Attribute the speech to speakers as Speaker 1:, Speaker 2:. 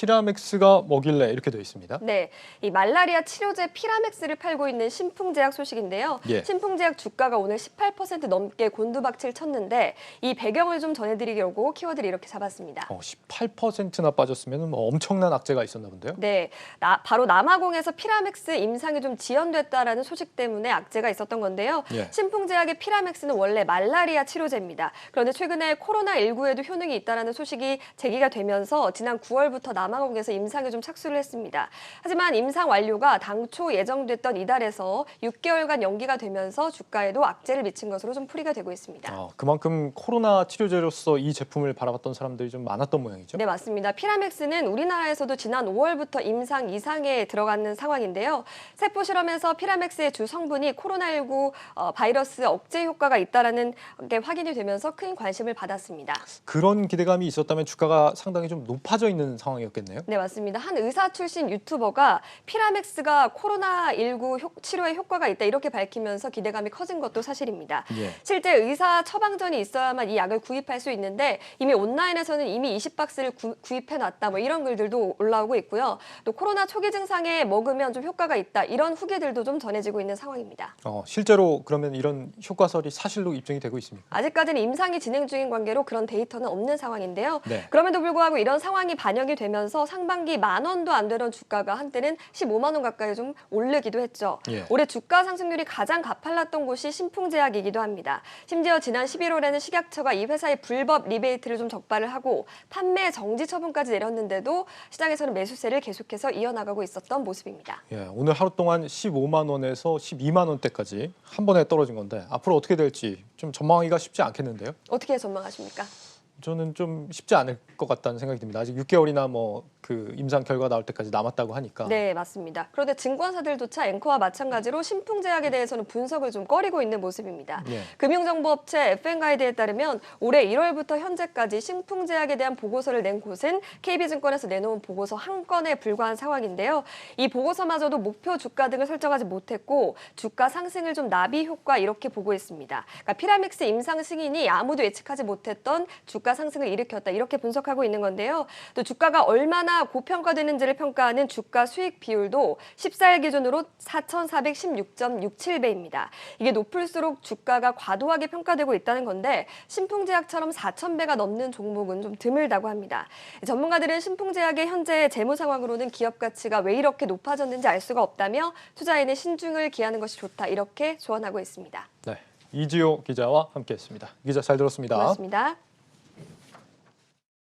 Speaker 1: 피라맥스가 뭐길래 이렇게 되어 있습니다.
Speaker 2: 네, 이 말라리아 치료제 피라맥스를 팔고 있는 신풍제약 소식인데요.
Speaker 1: 예.
Speaker 2: 신풍제약 주가가 오늘 18% 넘게 곤두박질 쳤는데 이 배경을 좀 전해드리려고 키워드를 이렇게 잡았습니다.
Speaker 1: 18%나 빠졌으면 뭐 엄청난 악재가 있었나 본데요.
Speaker 2: 네, 바로 남아공에서 피라맥스 임상이 좀 지연됐다라는 소식 때문에 악재가 있었던 건데요.
Speaker 1: 예.
Speaker 2: 신풍제약의 피라맥스는 원래 말라리아 치료제입니다. 그런데 최근에 코로나19에도 효능이 있다는 소식이 제기가 되면서 지난 9월부터 남아공에서 임상에 좀 착수를 했습니다. 하지만 임상 완료가 당초 예정됐던 이달에서 6개월간 연기가 되면서 주가에도 악재를 미친 것으로 좀 풀이가 되고 있습니다.
Speaker 1: 그만큼 코로나 치료제로서 이 제품을 바라봤던 사람들이 좀 많았던 모양이죠?
Speaker 2: 네, 맞습니다. 피라맥스는 우리나라에서도 지난 5월부터 임상 이상에 들어가는 상황인데요. 세포 실험에서 피라맥스의 주 성분이 코로나19 바이러스 억제 효과가 있다는 게 확인이 되면서 큰 관심을 받았습니다.
Speaker 1: 그런 기대감이 있었다면 주가가 상당히 좀 높아져 있는 상황이었겠네요?
Speaker 2: 네, 맞습니다. 한 의사 출신 유튜버가 피라맥스가 코로나19 치료에 효과가 있다 이렇게 밝히면서 기대감이 커진 것도 사실입니다.
Speaker 1: 예.
Speaker 2: 실제 의사 처방전이 있어야만 이 약을 구입할 수 있는데 이미 온라인에서는 이미 20박스를 구입해놨다 뭐 이런 글들도 올라오고 있고요. 또 코로나 초기 증상에 먹으면 좀 효과가 있다 이런 후기들도 좀 전해지고 있는 상황입니다.
Speaker 1: 실제로 그러면 이런 효과설이 사실로 입증이 되고 있습니까?
Speaker 2: 아직까지는 임상이 진행 중인 관계로 그런 데이터는 없는 상황인데요.
Speaker 1: 네.
Speaker 2: 그럼에도 불구하고 이런 상황이 반영이 되면서 상반기 10,000원도 안 되던 주가가 한때는 15만 원 가까이 좀 오르기도 했죠.
Speaker 1: 예.
Speaker 2: 올해 주가 상승률이 가장 가팔랐던 곳이 신풍제약이기도 합니다. 심지어 지난 11월에는 식약처가 이 회사의 불법 리베이트를 좀 적발을 하고 판매 정지 처분까지 내렸는데도 시장에서는 매수세를 계속해서 이어나가고 있었던 모습입니다.
Speaker 1: 예, 오늘 하루 동안 15만 원에서 12만 원대까지 한 번에 떨어진 건데 앞으로 어떻게 될지 좀 전망하기가 쉽지 않겠는데요?
Speaker 2: 어떻게 전망하십니까?
Speaker 1: 저는 좀 쉽지 않을 것 같다는 생각이 듭니다. 아직 6개월이나 뭐 그 임상 결과 나올 때까지 남았다고 하니까.
Speaker 2: 네, 맞습니다. 그런데 증권사들조차 앵커와 마찬가지로 신풍제약에 대해서는 분석을 좀 꺼리고 있는 모습입니다.
Speaker 1: 예.
Speaker 2: 금융정보업체 FN가이드에 따르면 올해 1월부터 현재까지 신풍제약에 대한 보고서를 낸 곳은 KB증권에서 내놓은 보고서 한 건에 불과한 상황인데요. 이 보고서마저도 목표 주가 등을 설정하지 못했고 주가 상승을 좀 나비 효과 이렇게 보고 있습니다. 그러니까 피라믹스 임상 승인이 아무도 예측하지 못했던 주가 상승을 일으켰다 이렇게 분석하고 있는 건데요. 또 주가가 얼마나 고평가되는지를 평가하는 주가 수익 비율도 14일 기준으로 4,416.67배입니다. 이게 높을수록 주가가 과도하게 평가되고 있다는 건데 신풍제약처럼 4,000배가 넘는 종목은 좀 드물다고 합니다. 전문가들은 신풍제약의 현재 재무 상황으로는 기업 가치가 왜 이렇게 높아졌는지 알 수가 없다며 투자에는 신중을 기하는 것이 좋다 이렇게 조언하고 있습니다.
Speaker 1: 네, 이지호 기자와 함께했습니다. 기자 잘 들었습니다.
Speaker 2: 고맙습니다.